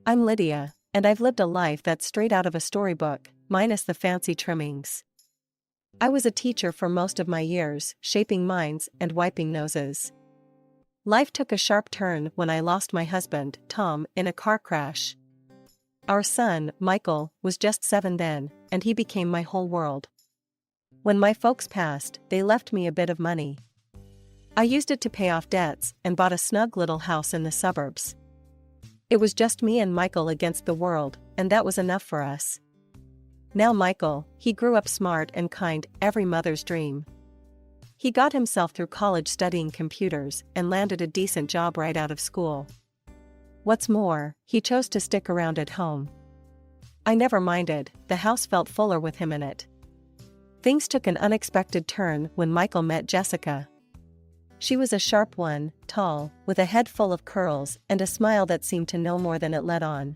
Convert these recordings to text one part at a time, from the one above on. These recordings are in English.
I'm Lydia, and I've lived a life that's straight out of a storybook, minus the fancy trimmings. I was a teacher for most of my years, shaping minds and wiping noses. Life took a sharp turn when I lost my husband, Tom, in a car crash. Our son, Michael, was just 7 then, and he became my whole world. When my folks passed, they left me a bit of money. I used it to pay off debts and bought a snug little house in the suburbs. It was just me and Michael against the world, and that was enough for us. Now Michael, he grew up smart and kind, every mother's dream. He got himself through college studying computers and landed a decent job right out of school. What's more, he chose to stick around at home. I never minded, the house felt fuller with him in it. Things took an unexpected turn when Michael met Jessica. She was a sharp one, tall, with a head full of curls and a smile that seemed to know more than it let on.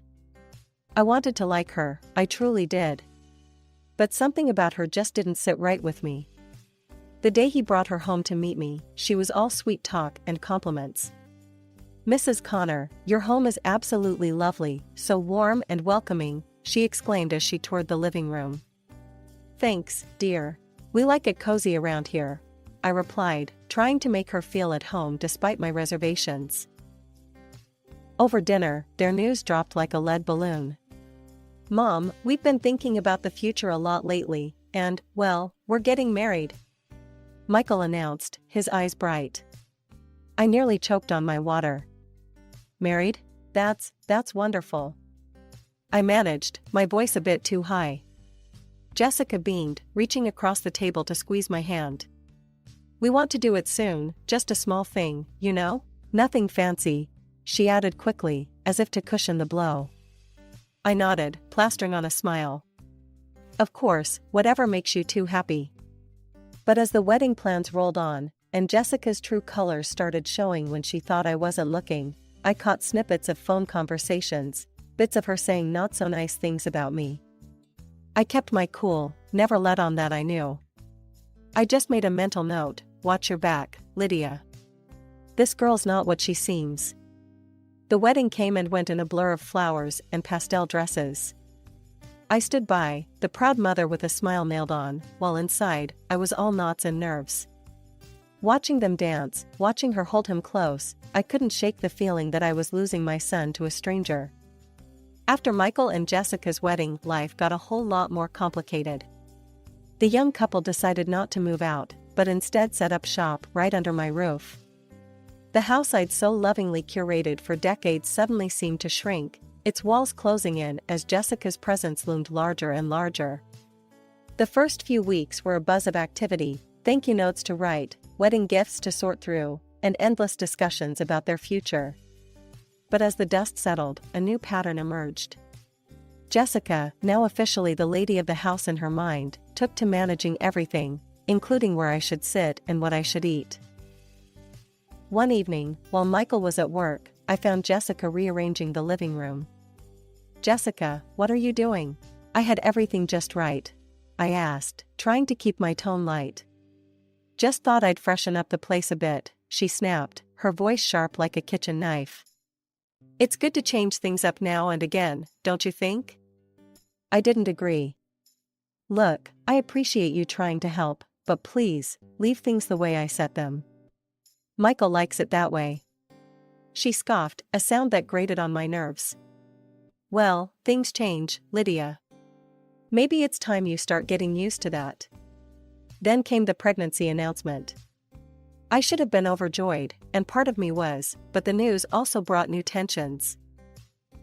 I wanted to like her, I truly did. But something about her just didn't sit right with me. The day he brought her home to meet me, she was all sweet talk and compliments. "Mrs. Connor, your home is absolutely lovely, so warm and welcoming," she exclaimed as she toured the living room. "Thanks, dear. We like it cozy around here," I replied, trying to make her feel at home despite my reservations. Over dinner, their news dropped like a lead balloon. "Mom, we've been thinking about the future a lot lately, and, well, we're getting married," Michael announced, his eyes bright. I nearly choked on my water. "Married? That's wonderful." I managed, my voice a bit too high. Jessica beamed, reaching across the table to squeeze my hand. "We want to do it soon, just a small thing, you know? Nothing fancy," she added quickly, as if to cushion the blow. I nodded, plastering on a smile. "Of course, whatever makes you two happy." But as the wedding plans rolled on, and Jessica's true colors started showing when she thought I wasn't looking, I caught snippets of phone conversations, bits of her saying not so nice things about me. I kept my cool, never let on that I knew. I just made a mental note, "Watch your back, Lydia. This girl's not what she seems." The wedding came and went in a blur of flowers and pastel dresses. I stood by, the proud mother with a smile nailed on, while inside, I was all knots and nerves. Watching them dance, watching her hold him close, I couldn't shake the feeling that I was losing my son to a stranger. After Michael and Jessica's wedding, life got a whole lot more complicated. The young couple decided not to move out, but instead set up shop right under my roof. The house I'd so lovingly curated for decades suddenly seemed to shrink, its walls closing in as Jessica's presence loomed larger and larger. The first few weeks were a buzz of activity, thank you notes to write, wedding gifts to sort through, and endless discussions about their future. But as the dust settled, a new pattern emerged. Jessica, now officially the lady of the house in her mind, took to managing everything, including where I should sit and what I should eat. One evening, while Michael was at work, I found Jessica rearranging the living room. "Jessica, what are you doing?" "I had everything just right," I asked, trying to keep my tone light. "Just thought I'd freshen up the place a bit," she snapped, her voice sharp like a kitchen knife. "It's good to change things up now and again, don't you think?" I didn't agree. "Look, I appreciate you trying to help, but please, leave things the way I set them. Michael likes it that way." She scoffed, a sound that grated on my nerves. "Well, things change, Lydia. Maybe it's time you start getting used to that." Then came the pregnancy announcement. I should have been overjoyed, and part of me was, but the news also brought new tensions.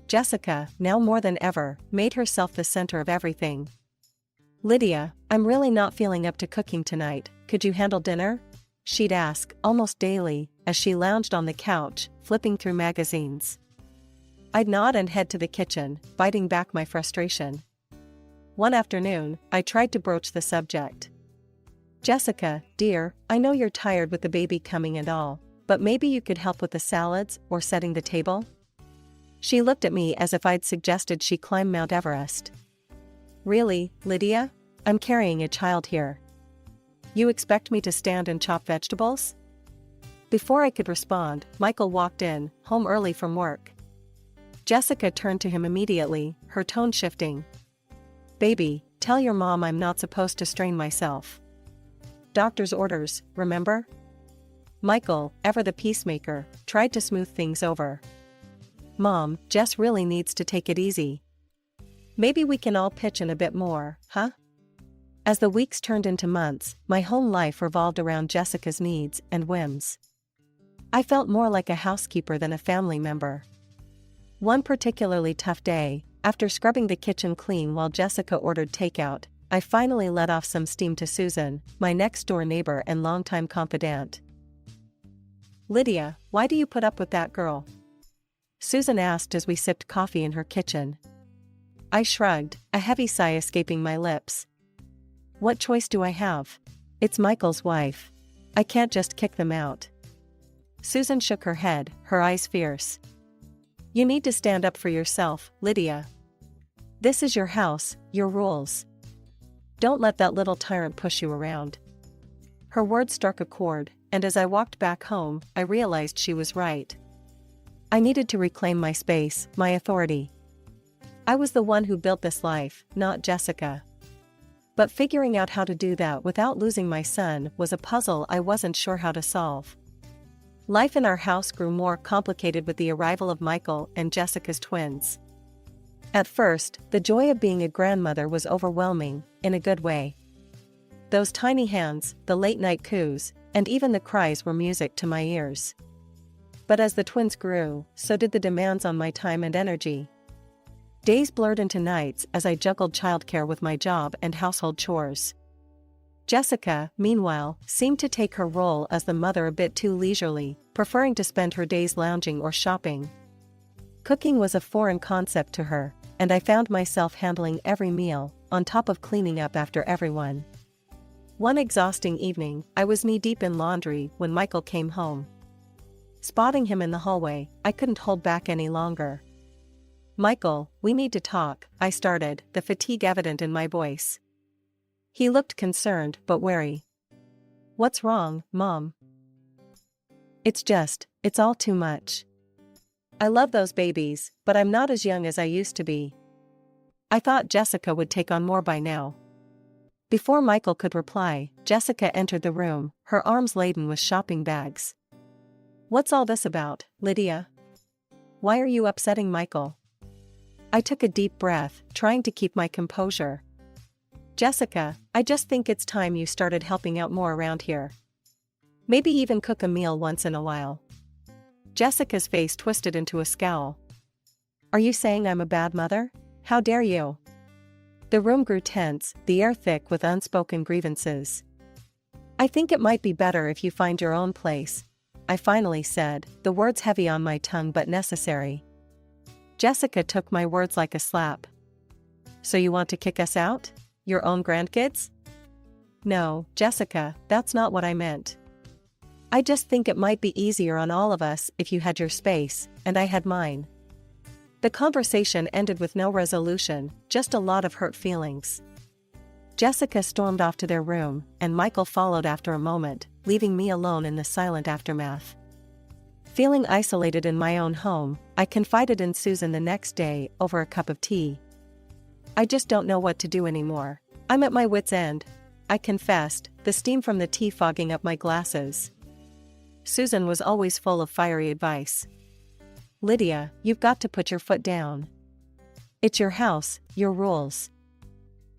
Jessica, now more than ever, made herself the center of everything. "Lydia, I'm really not feeling up to cooking tonight, could you handle dinner?" she'd ask, almost daily, as she lounged on the couch, flipping through magazines. I'd nod and head to the kitchen, biting back my frustration. One afternoon, I tried to broach the subject. "Jessica, dear, I know you're tired with the baby coming and all, but maybe you could help with the salads or setting the table?" She looked at me as if I'd suggested she climb Mount Everest. "Really, Lydia? I'm carrying a child here. You expect me to stand and chop vegetables?" Before I could respond, Michael walked in, home early from work. Jessica turned to him immediately, her tone shifting. Baby, tell your mom I'm not supposed to strain myself. Doctor's orders, remember? Michael, ever the peacemaker, tried to smooth things over. Mom, Jess really needs to take it easy. Maybe we can all pitch in a bit more, huh? As the weeks turned into months, my home life revolved around Jessica's needs and whims. I felt more like a housekeeper than a family member. One particularly tough day, after scrubbing the kitchen clean while Jessica ordered takeout, I finally let off some steam to Susan, my next-door neighbor and longtime confidant. Lydia, why do you put up with that girl? Susan asked as we sipped coffee in her kitchen. I shrugged, a heavy sigh escaping my lips. What choice do I have? It's Michael's wife. I can't just kick them out. Susan shook her head, her eyes fierce. You need to stand up for yourself, Lydia. This is your house, your rules. Don't let that little tyrant push you around. Her words struck a chord, and as I walked back home, I realized she was right. I needed to reclaim my space, my authority. I was the one who built this life, not Jessica. But figuring out how to do that without losing my son was a puzzle I wasn't sure how to solve. Life in our house grew more complicated with the arrival of Michael and Jessica's twins. At first, the joy of being a grandmother was overwhelming, in a good way. Those tiny hands, the late-night coos, and even the cries were music to my ears. But as the twins grew, so did the demands on my time and energy. Days blurred into nights as I juggled childcare with my job and household chores. Jessica, meanwhile, seemed to take her role as the mother a bit too leisurely, preferring to spend her days lounging or shopping. Cooking was a foreign concept to her, and I found myself handling every meal, on top of cleaning up after everyone. One exhausting evening, I was knee-deep in laundry when Michael came home. Spotting him in the hallway, I couldn't hold back any longer. Michael, we need to talk, I started, the fatigue evident in my voice. He looked concerned but wary. What's wrong, Mom? It's all too much. I love those babies, but I'm not as young as I used to be. I thought Jessica would take on more by now. Before Michael could reply, Jessica entered the room, her arms laden with shopping bags. What's all this about, Lydia? Why are you upsetting Michael? I took a deep breath, trying to keep my composure. Jessica, I just think it's time you started helping out more around here. Maybe even cook a meal once in a while. Jessica's face twisted into a scowl. Are you saying I'm a bad mother? How dare you? The room grew tense, the air thick with unspoken grievances. I think it might be better if you find your own place, I finally said, the words heavy on my tongue but necessary. Jessica took my words like a slap. So you want to kick us out? Your own grandkids? No, Jessica, that's not what I meant. I just think it might be easier on all of us if you had your space, and I had mine. The conversation ended with no resolution, just a lot of hurt feelings. Jessica stormed off to their room, and Michael followed after a moment, leaving me alone in the silent aftermath. Feeling isolated in my own home, I confided in Susan the next day over a cup of tea. I just don't know what to do anymore. I'm at my wit's end, I confessed, the steam from the tea fogging up my glasses. Susan was always full of fiery advice. Lydia, you've got to put your foot down. It's your house, your rules.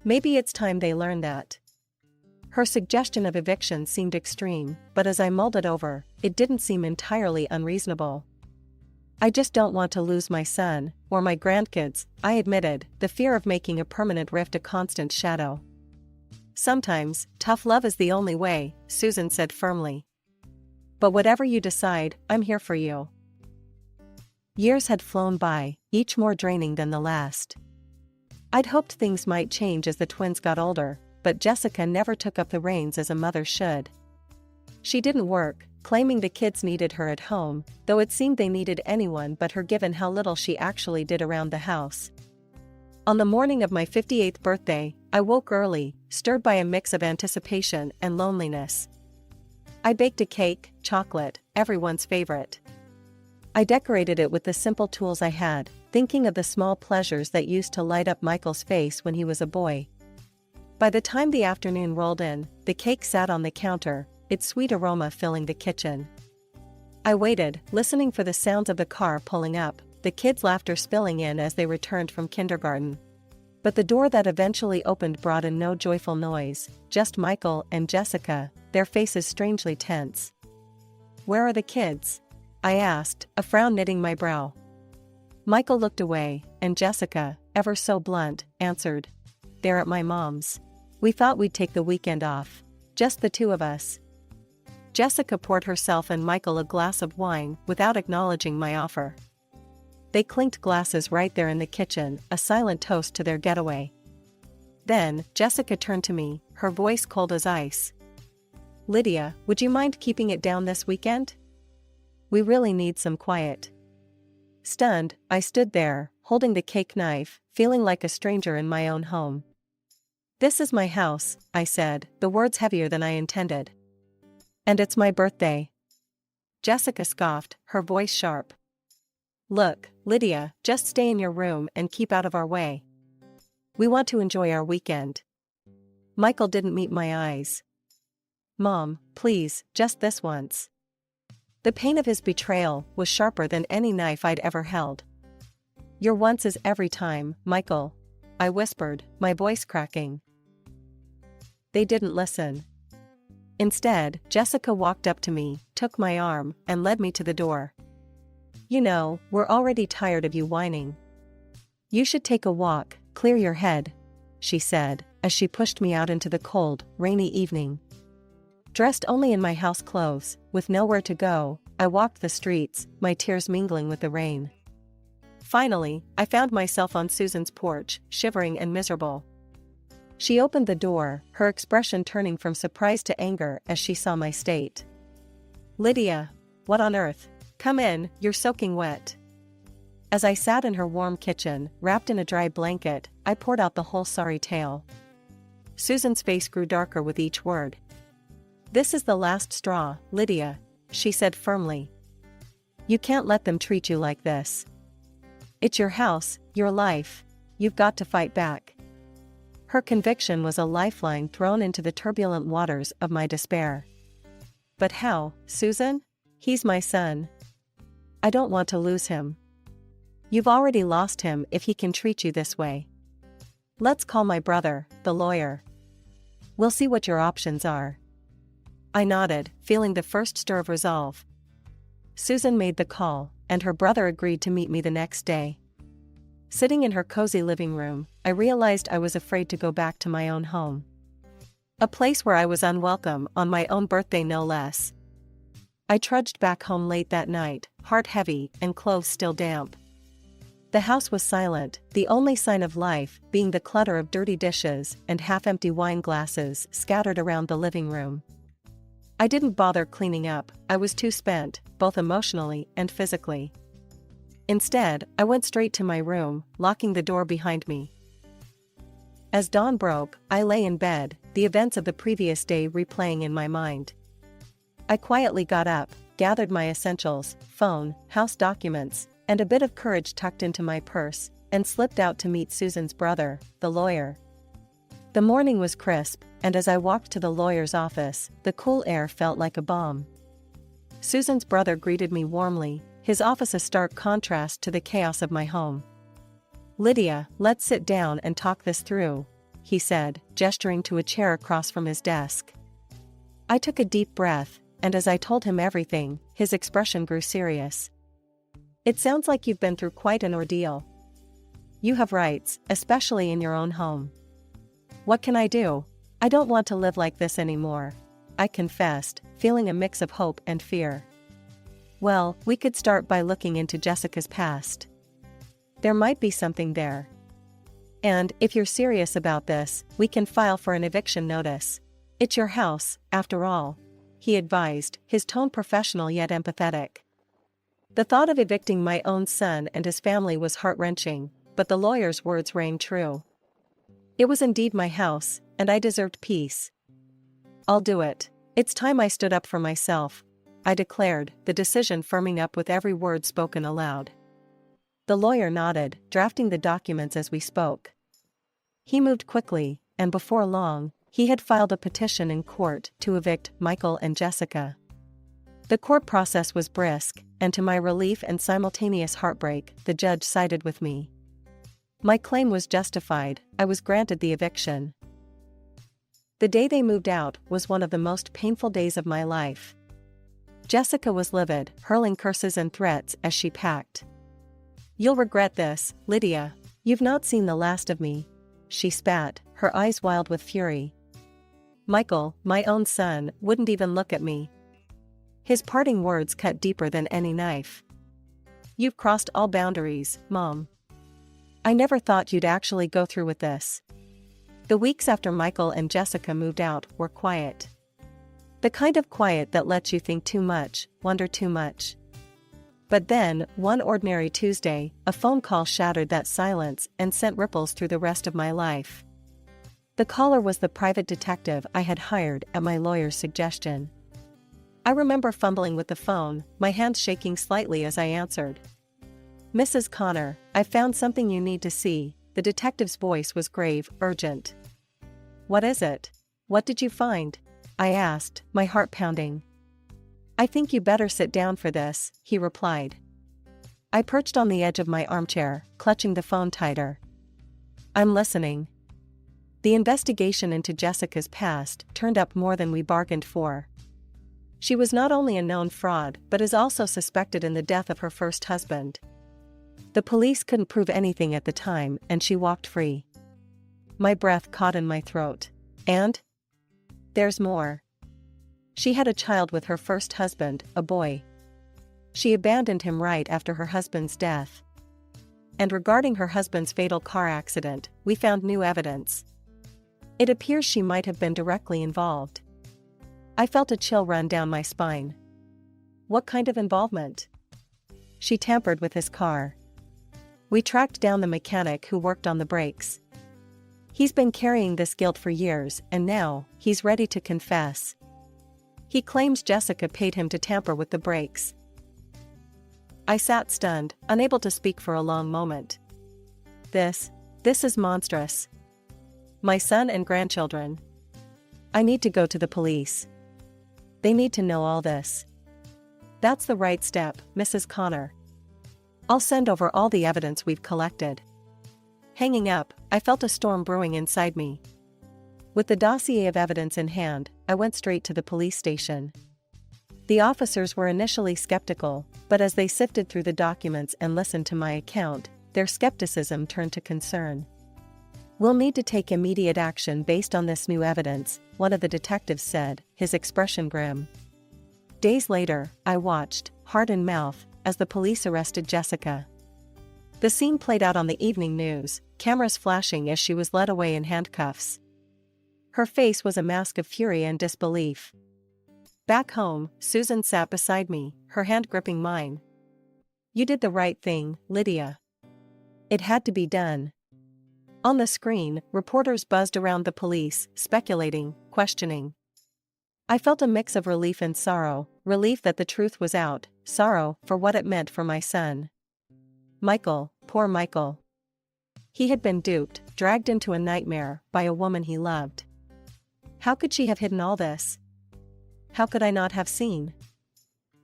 Maybe it's time they learn that. Her suggestion of eviction seemed extreme, but as I mulled it over, it didn't seem entirely unreasonable. I just don't want to lose my son, or my grandkids, I admitted, the fear of making a permanent rift a constant shadow. Sometimes, tough love is the only way, Susan said firmly. But whatever you decide, I'm here for you. Years had flown by, each more draining than the last. I'd hoped things might change as the twins got older, but Jessica never took up the reins as a mother should. She didn't work, claiming the kids needed her at home, though it seemed they needed anyone but her given how little she actually did around the house. On the morning of my 58th birthday, I woke early, stirred by a mix of anticipation and loneliness. I baked a cake, chocolate, everyone's favorite. I decorated it with the simple tools I had, thinking of the small pleasures that used to light up Michael's face when he was a boy. By the time the afternoon rolled in, the cake sat on the counter, its sweet aroma filling the kitchen. I waited, listening for the sounds of the car pulling up, the kids' laughter spilling in as they returned from kindergarten. But the door that eventually opened brought in no joyful noise, just Michael and Jessica, their faces strangely tense. "Where are the kids?" I asked, a frown knitting my brow. Michael looked away, and Jessica, ever so blunt, answered, "They're at my mom's. We thought we'd take the weekend off. Just the two of us." Jessica poured herself and Michael a glass of wine without acknowledging my offer. They clinked glasses right there in the kitchen, a silent toast to their getaway. Then, Jessica turned to me, her voice cold as ice. "Lydia, would you mind keeping it down this weekend? We really need some quiet." Stunned, I stood there, holding the cake knife, feeling like a stranger in my own home. "This is my house," I said, the words heavier than I intended. "And it's my birthday." Jessica scoffed, her voice sharp. "Look, Lydia, just stay in your room and keep out of our way. We want to enjoy our weekend." Michael didn't meet my eyes. "Mom, please, just this once." The pain of his betrayal was sharper than any knife I'd ever held. "Your once is every time, Michael," I whispered, my voice cracking. They didn't listen. Instead, Jessica walked up to me, took my arm, and led me to the door. "You know, we're already tired of you whining. You should take a walk, clear your head," she said, as she pushed me out into the cold, rainy evening. Dressed only in my house clothes, with nowhere to go, I walked the streets, my tears mingling with the rain. Finally, I found myself on Susan's porch, shivering and miserable. She opened the door, her expression turning from surprise to anger as she saw my state. "Lydia, what on earth? Come in, you're soaking wet." As I sat in her warm kitchen, wrapped in a dry blanket, I poured out the whole sorry tale. Susan's face grew darker with each word. "This is the last straw, Lydia," she said firmly. "You can't let them treat you like this. It's your house, your life. You've got to fight back." Her conviction was a lifeline thrown into the turbulent waters of my despair. "But how, Susan? He's my son. I don't want to lose him." "You've already lost him if he can treat you this way. Let's call my brother, the lawyer. We'll see what your options are." I nodded, feeling the first stir of resolve. Susan made the call, and her brother agreed to meet me the next day. Sitting in her cozy living room, I realized I was afraid to go back to my own home. A place where I was unwelcome on my own birthday no less. I trudged back home late that night, heart heavy and clothes still damp. The house was silent, the only sign of life being the clutter of dirty dishes and half-empty wine glasses scattered around the living room. I didn't bother cleaning up, I was too spent, both emotionally and physically. Instead, I went straight to my room, locking the door behind me. As dawn broke, I lay in bed, the events of the previous day replaying in my mind. I quietly got up, gathered my essentials, phone, house documents, and a bit of courage tucked into my purse, and slipped out to meet Susan's brother, the lawyer. The morning was crisp, and as I walked to the lawyer's office, the cool air felt like a balm. Susan's brother greeted me warmly, his office a stark contrast to the chaos of my home. "Lydia, let's sit down and talk this through," he said, gesturing to a chair across from his desk. I took a deep breath, and as I told him everything, his expression grew serious. "It sounds like you've been through quite an ordeal. You have rights, especially in your own home." "What can I do? I don't want to live like this anymore," I confessed, feeling a mix of hope and fear. "Well, we could start by looking into Jessica's past. There might be something there. And, if you're serious about this, we can file for an eviction notice. It's your house, after all," he advised, his tone professional yet empathetic. The thought of evicting my own son and his family was heart-wrenching, but the lawyer's words rang true. It was indeed my house, and I deserved peace. "I'll do it. It's time I stood up for myself," I declared, the decision firming up with every word spoken aloud. The lawyer nodded, drafting the documents as we spoke. He moved quickly, and before long, he had filed a petition in court to evict Michael and Jessica. The court process was brisk, and to my relief and simultaneous heartbreak, the judge sided with me. My claim was justified. I was granted the eviction. The day they moved out was one of the most painful days of my life. Jessica was livid, hurling curses and threats as she packed. "You'll regret this, Lydia. You've not seen the last of me," she spat, her eyes wild with fury. Michael, my own son, wouldn't even look at me. His parting words cut deeper than any knife. "You've crossed all boundaries, Mom. I never thought you'd actually go through with this." The weeks after Michael and Jessica moved out were quiet. The kind of quiet that lets you think too much, wonder too much. But then, one ordinary Tuesday, a phone call shattered that silence and sent ripples through the rest of my life. The caller was the private detective I had hired at my lawyer's suggestion. I remember fumbling with the phone, my hands shaking slightly as I answered. "Mrs. Connor, I've found something you need to see." The detective's voice was grave, urgent. "What is it? What did you find?" I asked, my heart pounding. "I think you better sit down for this," he replied. I perched on the edge of my armchair, clutching the phone tighter. "I'm listening." The investigation into Jessica's past turned up more than we bargained for. She was not only a known fraud but is also suspected in the death of her first husband. The police couldn't prove anything at the time, and she walked free. My breath caught in my throat. "And? There's more. She had a child with her first husband, a boy. She abandoned him right after her husband's death. And regarding her husband's fatal car accident, we found new evidence. It appears she might have been directly involved." I felt a chill run down my spine. "What kind of involvement?" "She tampered with his car. We tracked down the mechanic who worked on the brakes. He's been carrying this guilt for years, and now, he's ready to confess. He claims Jessica paid him to tamper with the brakes." I sat stunned, unable to speak for a long moment. This is monstrous. My son and grandchildren. I need to go to the police. They need to know all this. "That's the right step, Mrs. Connor. I'll send over all the evidence we've collected." Hanging up, I felt a storm brewing inside me. With the dossier of evidence in hand, I went straight to the police station. The officers were initially skeptical, but as they sifted through the documents and listened to my account, their skepticism turned to concern. "We'll need to take immediate action based on this new evidence," one of the detectives said, his expression grim. Days later, I watched, heart in mouth, as the police arrested Jessica. The scene played out on the evening news, cameras flashing as she was led away in handcuffs. Her face was a mask of fury and disbelief. Back home, Susan sat beside me, her hand gripping mine. "You did the right thing, Lydia. It had to be done." On the screen, reporters buzzed around the police, speculating, questioning. I felt a mix of relief and sorrow, relief that the truth was out, sorrow for what it meant for my son. Michael, poor Michael. He had been duped, dragged into a nightmare, by a woman he loved. How could she have hidden all this? How could I not have seen?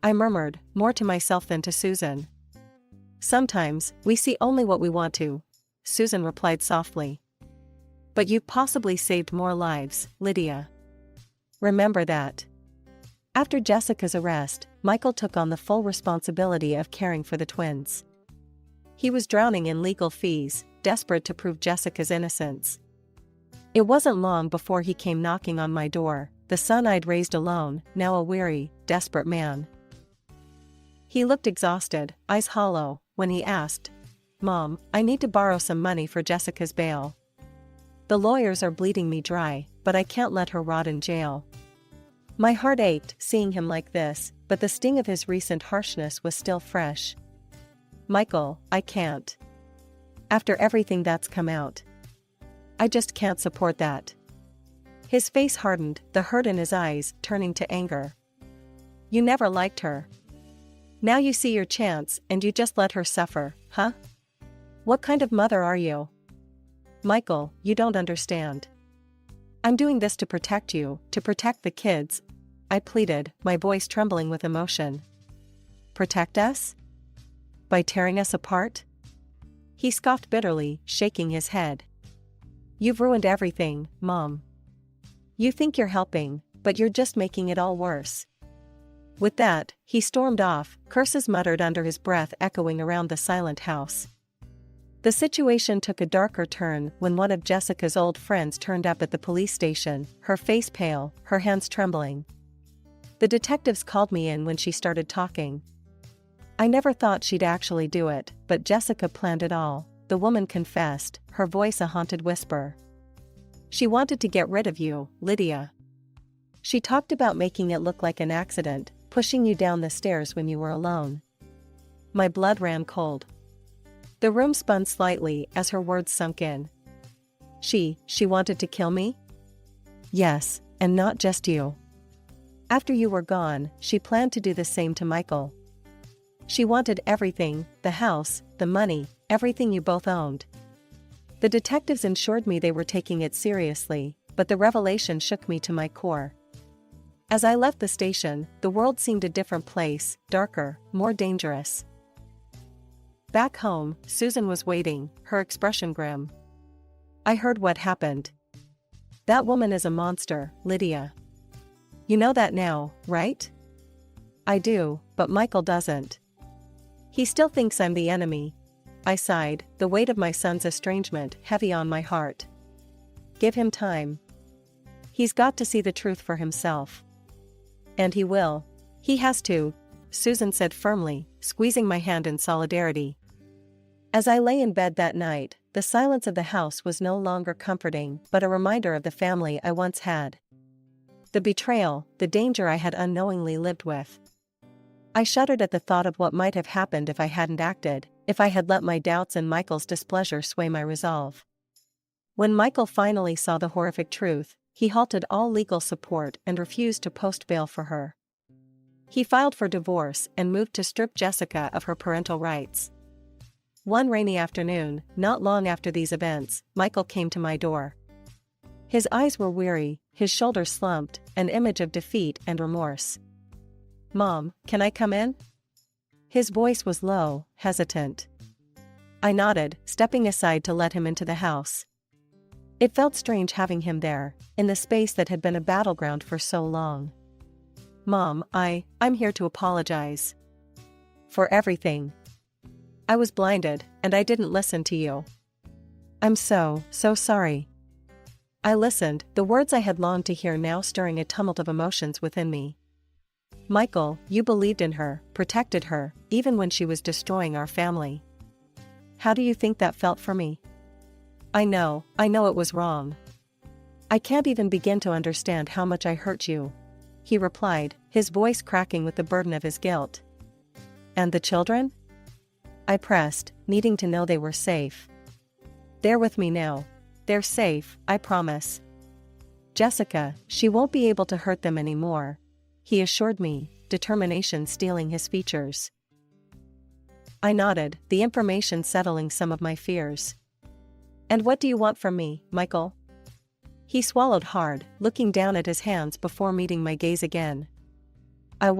I murmured, more to myself than to Susan. "Sometimes, we see only what we want to," Susan replied softly. "But you've possibly saved more lives, Lydia. Remember that." After Jessica's arrest, Michael took on the full responsibility of caring for the twins. He was drowning in legal fees, desperate to prove Jessica's innocence. It wasn't long before he came knocking on my door, the son I'd raised alone, now a weary, desperate man. He looked exhausted, eyes hollow, when he asked, "Mom, I need to borrow some money for Jessica's bail. The lawyers are bleeding me dry, but I can't let her rot in jail." My heart ached seeing him like this, but the sting of his recent harshness was still fresh. "Michael, I can't. After everything that's come out. I just can't support that." His face hardened, the hurt in his eyes turning to anger. "You never liked her. Now you see your chance and you just let her suffer, huh?" What kind of mother are you? Michael, you don't understand. I'm doing this to protect you, to protect the kids, I pleaded, my voice trembling with emotion. Protect us? By tearing us apart? He scoffed bitterly, shaking his head. You've ruined everything, Mom. You think you're helping, but you're just making it all worse. With that, he stormed off, curses muttered under his breath echoing around the silent house. The situation took a darker turn when one of Jessica's old friends turned up at the police station, her face pale, her hands trembling. The detectives called me in when she started talking. I never thought she'd actually do it, but Jessica planned it all, the woman confessed, her voice a haunted whisper. She wanted to get rid of you, Lydia. She talked about making it look like an accident, pushing you down the stairs when you were alone. My blood ran cold. The room spun slightly as her words sunk in. She wanted to kill me? Yes, and not just you. After you were gone, she planned to do the same to Michael. She wanted everything, the house, the money, everything you both owned. The detectives assured me they were taking it seriously, but the revelation shook me to my core. As I left the station, the world seemed a different place, darker, more dangerous. Back home, Susan was waiting, her expression grim. I heard what happened. That woman is a monster, Lydia. You know that now, right? I do, but Michael doesn't. He still thinks I'm the enemy. I sighed, the weight of my son's estrangement heavy on my heart. Give him time. He's got to see the truth for himself. And he will. He has to, Susan said firmly, squeezing my hand in solidarity. As I lay in bed that night, the silence of the house was no longer comforting, but a reminder of the family I once had. The betrayal, the danger I had unknowingly lived with. I shuddered at the thought of what might have happened if I hadn't acted, if I had let my doubts and Michael's displeasure sway my resolve. When Michael finally saw the horrific truth, he halted all legal support and refused to post bail for her. He filed for divorce and moved to strip Jessica of her parental rights. One rainy afternoon, not long after these events, Michael came to my door. His eyes were weary, his shoulders slumped, an image of defeat and remorse. Mom, can I come in? His voice was low, hesitant. I nodded, stepping aside to let him into the house. It felt strange having him there, in the space that had been a battleground for so long. Mom, I'm here to apologize. For everything. I was blinded, and I didn't listen to you. I'm so sorry. I listened, the words I had longed to hear now stirring a tumult of emotions within me. Michael, you believed in her, protected her, even when she was destroying our family. How do you think that felt for me? I know it was wrong. I can't even begin to understand how much I hurt you, he replied, his voice cracking with the burden of his guilt. And the children? I pressed, needing to know they were safe. They're with me now. They're safe, I promise. Jessica, she won't be able to hurt them anymore, he assured me, determination stealing his features. I nodded, the information settling some of my fears. And what do you want from me, Michael? He swallowed hard, looking down at his hands before meeting my gaze again. I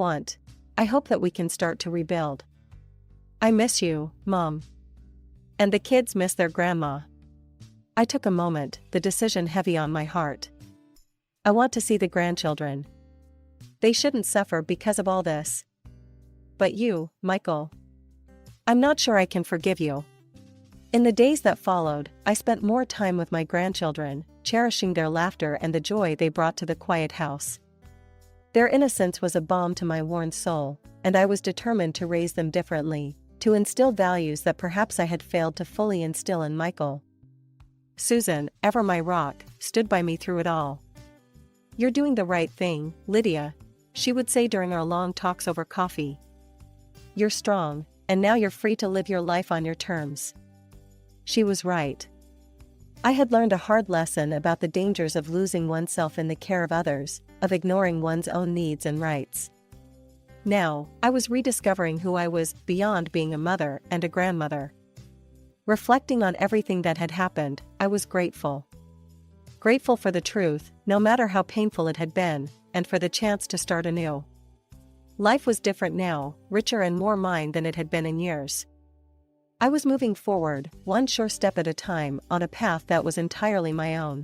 hope that we can start to rebuild. I miss you, Mom. And the kids miss their grandma. I took a moment, the decision heavy on my heart. I want to see the grandchildren. They shouldn't suffer because of all this. But you, Michael. I'm not sure I can forgive you. In the days that followed, I spent more time with my grandchildren, cherishing their laughter and the joy they brought to the quiet house. Their innocence was a balm to my worn soul, and I was determined to raise them differently, to instill values that perhaps I had failed to fully instill in Michael. Susan, ever my rock, stood by me through it all. You're doing the right thing, Lydia, she would say during our long talks over coffee. You're strong, and now you're free to live your life on your terms. She was right. I had learned a hard lesson about the dangers of losing oneself in the care of others, of ignoring one's own needs and rights. Now, I was rediscovering who I was beyond being a mother and a grandmother. Reflecting on everything that had happened, I was grateful. Grateful for the truth, no matter how painful it had been, and for the chance to start anew. Life was different now, richer and more mine than it had been in years. I was moving forward, one sure step at a time, on a path that was entirely my own.